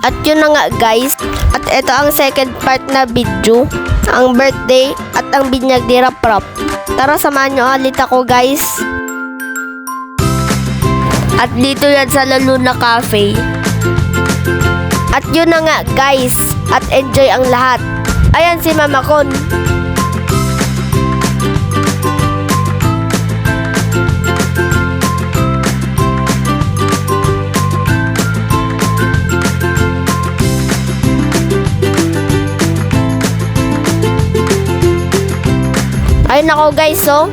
At yun na nga guys, at ito ang second part na video, ang birthday at ang binyag ni Rap Rap. Tara samahan nyo ulit ako guys. At dito yan sa La Luna Cafe. At yun na nga guys, at enjoy ang lahat. Ayan si Mama Con. Ayun ako guys, oh.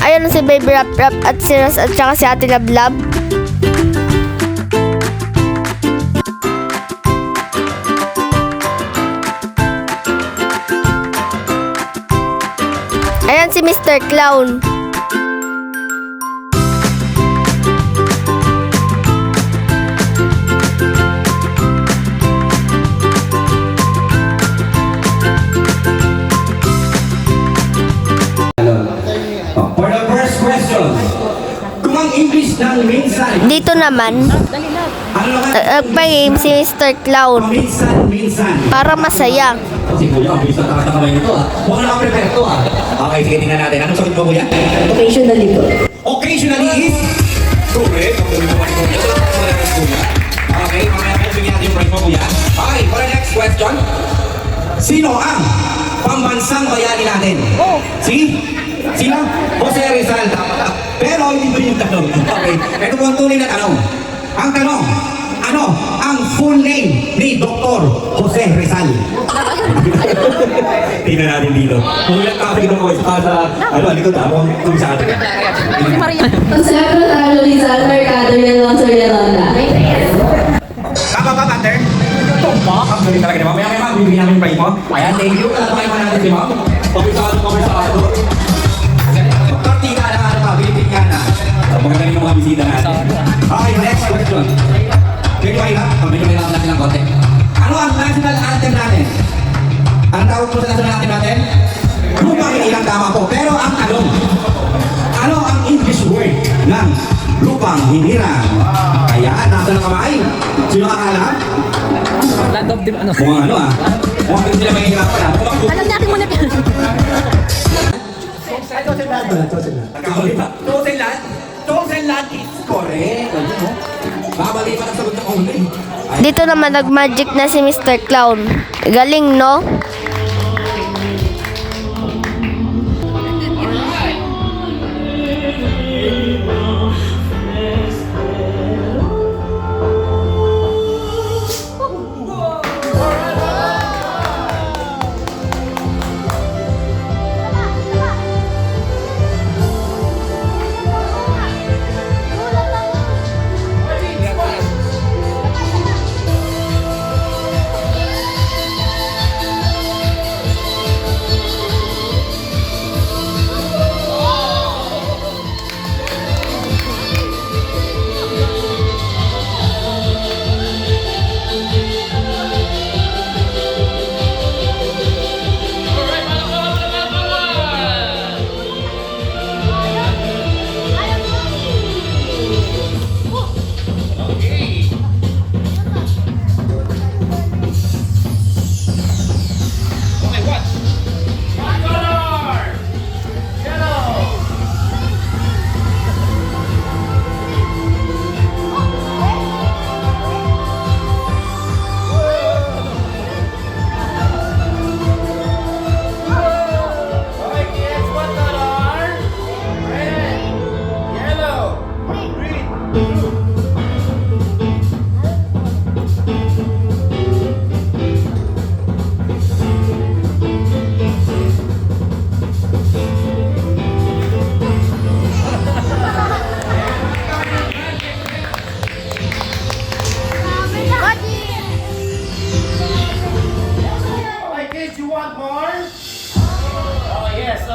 Ayan si Baby Rap Rap at si Ros at saka si Ate Lab Lab. Ayan si Mr. Clown. For the first question, kung ang English ng minsan, Dito naman, ano naman nagpa-game si Mr. Clown minsan. para masaya. Si Kuya, ang bilis na takatamay nito ah. Huwag na nakaprepare to ah. Okay, sige, tingnan natin. Anong sagot mo, Kuya? Occasionally po. Occasionally is? Correct. Ang dami naman ni Kuya. Okay, mamaya kayo bigyan natin yung break mo, Kuya. Okay, for the next question. Sino ang pambansang bayani natin? Sino? Jose Rizal. Pero hindi ba yung tanong? Okay, ito po ang tunay na tanong. Ang tanong, ano ang full name ni Dr. Jose Rizal? Tingnan natin dito. Kung ilang kapit ito ko, sa likod ha, kung sa atin. Jose Rosalo Rizal Mercado y Alonso Redonda. Tama ba, Pater? Tumpa? Ang galing talaga ni Ma'am. Ma'am, bibigyan namin yung price mo. Ayan, thank you. Tatakay mo natin si Ma'am. Pabisado. Tortika na ano pa, Pilipin ka na. Magagaling ng mga bisita natin. Okay, next question. Medyo mahirap natin ng konti. Ano ang national anthem natin? Ang tawag po sa national anthem natin? Lupang hinilang, tama po. Pero ang tanong, ano ang English word ng lupang hinirang? Kaya, nasa ng kamay. Sino akala? Land of the ano? Mukhang ano ah. Mukhang hindi sila mahihirapan ah. Alam natin muna yan. Chosen land is correct. Babali pa ang sagot ng only. Dito naman nag-magic na si Mr. Clown. Galing, no?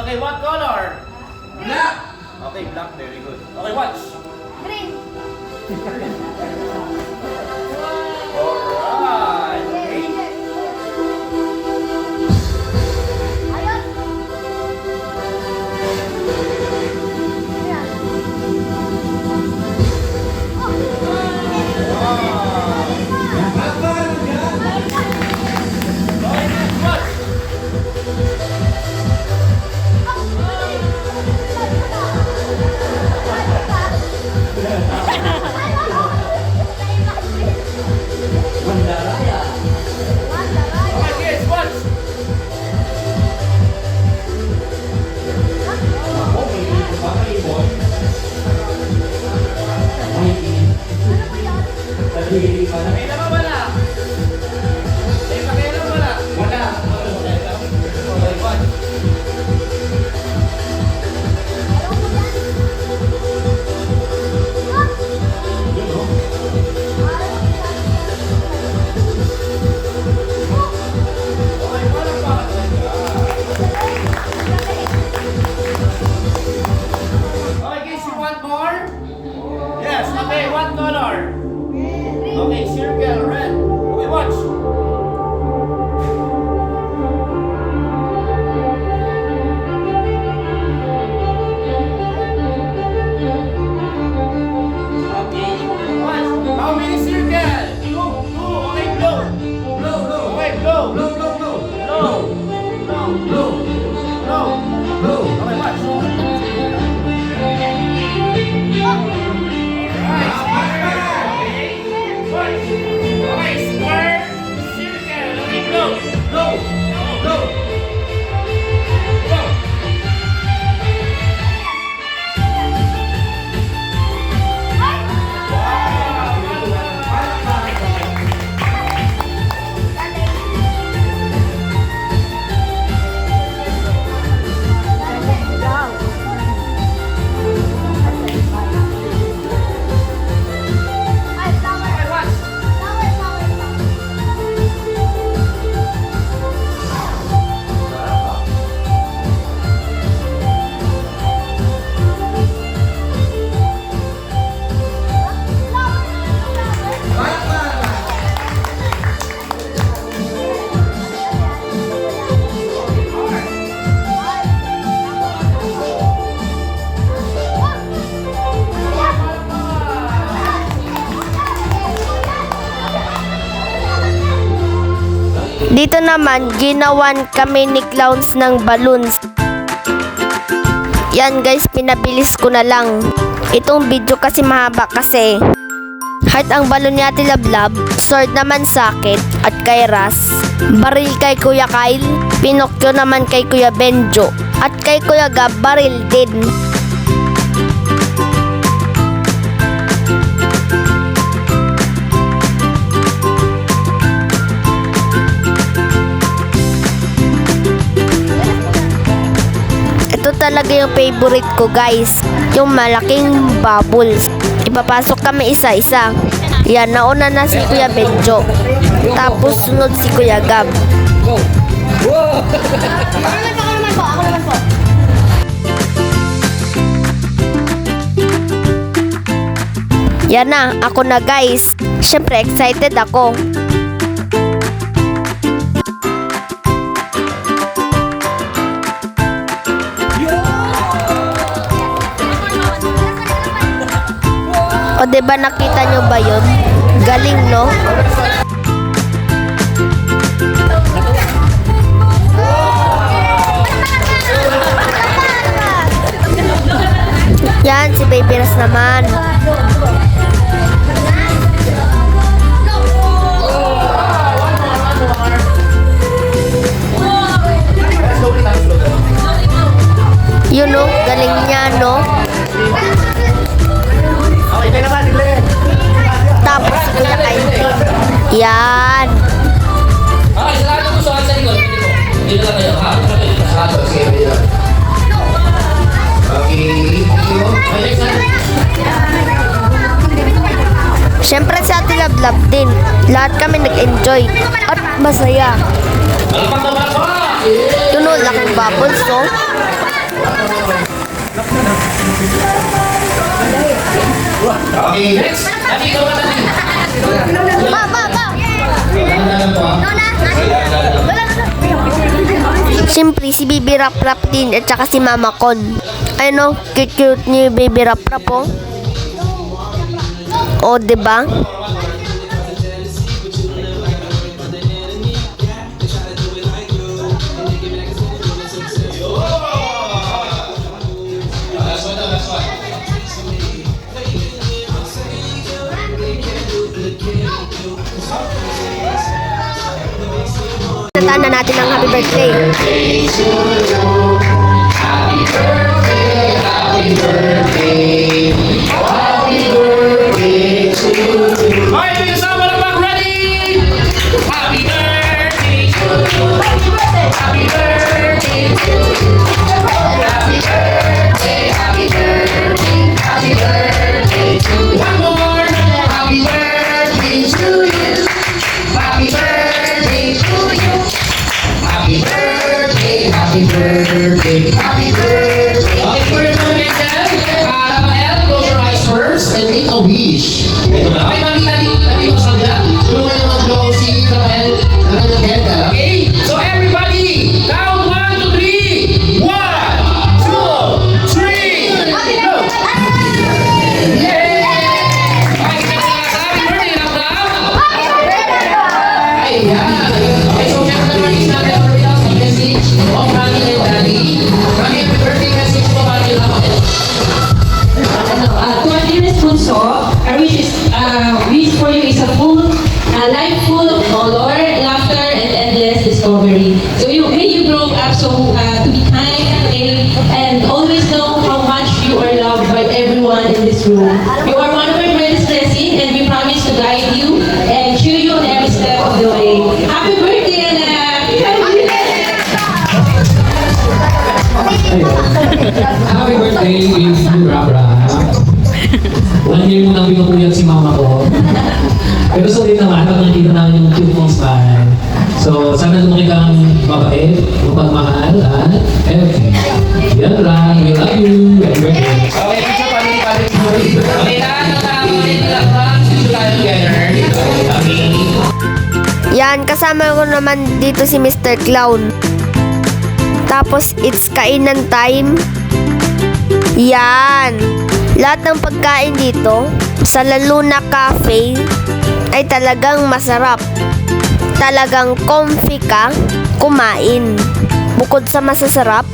Okay, what color? Black. Okay, black. Very good. Okay, watch. Green. Alright. Dito naman, ginawan kami ni Clowns ng balloons. Yan guys, pinabilis ko na lang. Itong video kasi mahaba kasi. Heart ang balon ni Ate Lablab, sword naman sa akin at kay Ras, baril kay Kuya Kyle, Pinocchio naman kay Kuya Benjo, at kay Kuya Gab, baril din. Ito talaga yung favorite ko guys, yung malaking bubbles. Ipapasok kami isa-isa. Yan, nauna na si Kuya Benjo. Tapos sunod si Kuya Gab. Yan na, ako na guys. Siyempre excited ako. O diba nakita nyo ba yun? Galing no? Yan, si Baby Ras naman. Yun no, galing niya no? Tapos si Kuya Kyle. Yan. Okay, sarado mo sa likod. Dito lang kayo. Sarado. Okay. Siyempre si Ate Lablab din. Lahat kami nag-enjoy. At masaya. Yun o, laking bubbles no? Okay. Next. Nandito ka na. Siyempre si Baby Rap Rap din at saka si Mama Con. Ano, cute ni Baby Rap Rap oh. O, diba? Tataan na natin ang happy birthday. Okay, please, someone about ready? Happy birthday to you. Happy birthday to you. Happy birthday, happy birthday, happy birthday to you. One more. Happy birthday to you. Happy birthday to you. Happy birthday, happy birthday, happy birthday. Okay, for the moment, Rafael, close your eyes first and make a wish. Ito na. Okay, tali mo sa dyan. Tulungan nyo mag-blow si Rafael. Okay? So everybody, count 1 to 3. 1, 2, 3. Go! Yay! Okay, happy birthday, Rafael. Ayan. Okay, so syempre naman is natin ang birthday sa message of Rani and Daddy. Rani, happy birthday message po para kay Rafael. To our dearest Bunso, our wish for you is a life full of color, laughter, and endless discovery. So may you grow up to be kind, and always know how much you are loved by everyone in this room. You are one of our greatest blessings, and we promise to guide you and cheer you on every step of the way. Happy birthday, Anak! Happy birthday, Miss Rara. 1 year mo nang pinupuyat si mama ko. Pero so din naman, pag nakikita namin yung cute mong smile. So, sana lumaki kang mabait, mapagmahal, at everything. Yan lang, we love you. Happy birthday. Okay, picture family. Okay, lahat ng tao nila dito tayo together. Okay. Yan, kasama ko naman dito si Mr. Clown. Tapos, it's kainan time. Yan. Lahat ng pagkain dito sa La Luna Cafe ay talagang masarap. Talagang comfy ka kumain. Bukod sa masasarap,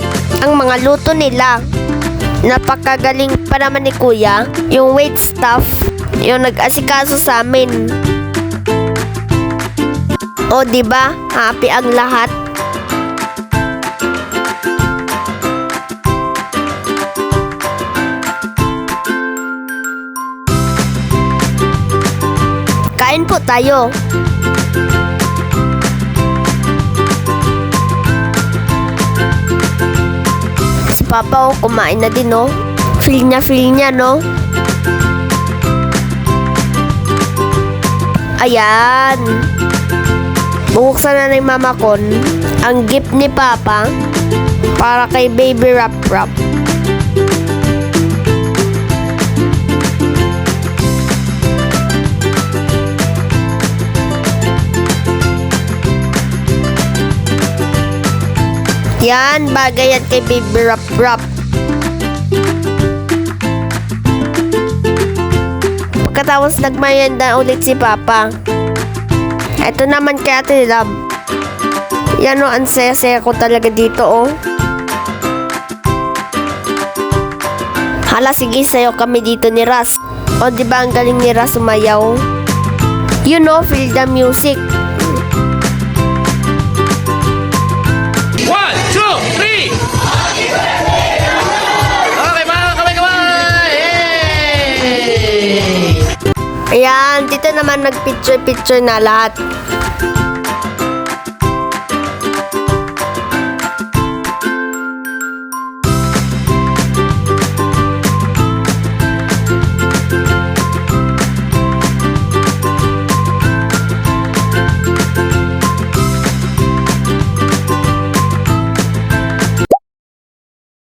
ang mga luto nila. Napakagaling pa naman ni Kuya, yung wait staff, yung nag-asikaso sa amin. O diba, happy ang lahat. Kain po tayo. Si Papa kumain na din, no? Feel niya, no? Ayan. Bubuksan na ni Mama Con ang gift ni Papa para kay Baby Rap Rap. Yan, bagay yan kay Baby Rap Rap. Pagkatapos nagmayanda ulit si Papa. Ito naman kay Ate Love. Yan o, ang saya-saya ko talaga dito o. Hala, sige, sayo kami dito ni Ras. O, diba ang galing ni Ras sumayaw? You know, feel the music. 1, 2, 3! Okay, mga kamay-kamay! Hey! Ayan, dito naman nagpicture-picture na lahat.